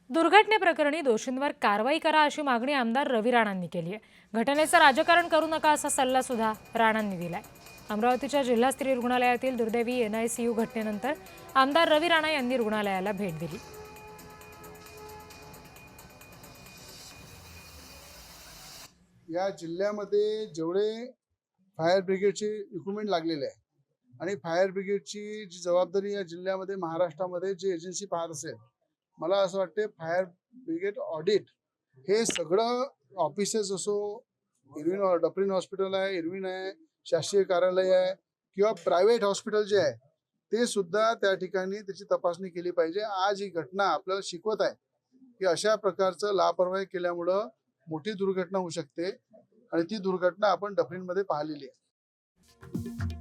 दुर्घटनेप्रकरणी दोषींवर कारवाई करा अशी मागणी आमदार रवी राणांनी केली आहे। घटनेचं राजकारण करू नका असा सल्ला सुद्धा राणांनी दिलाय। अमरावतीच्या जिल्हास्तरीय रुग्णालयातील दुर्दैवी NICU घटनेनंतर आमदार रवी राणा यांनी रुग्णालयाला भेट दिली। या जिल्ह्यामध्ये जेवढे फायर ब्रिगेडचे इक्विपमेंट लागलेले आहे आणि फायर ब्रिगेडची जी जबाबदारी या जिल्ह्यामध्ये महाराष्ट्रामध्ये जी एजन्सी पाहत असेल, मला असं वाटते फायर ब्रिगेड ऑडिट हे सगळं ऑफिसेस असो, डफरीन हॉस्पिटल आहे, इरविन आहे, शासकीय कार्यालय आहे किंवा प्रायव्हेट हॉस्पिटल जे आहे ते सुद्धा त्या ठिकाणी त्याची तपासणी केली पाहिजे। आज ही घटना आपल्याला शिकवत आहे की अशा प्रकारचं लापरवाही केल्यामुळं मोठी दुर्घटना होऊ शकते आणि ती दुर्घटना आपण डफरीनमध्ये पाहिलेली आहे।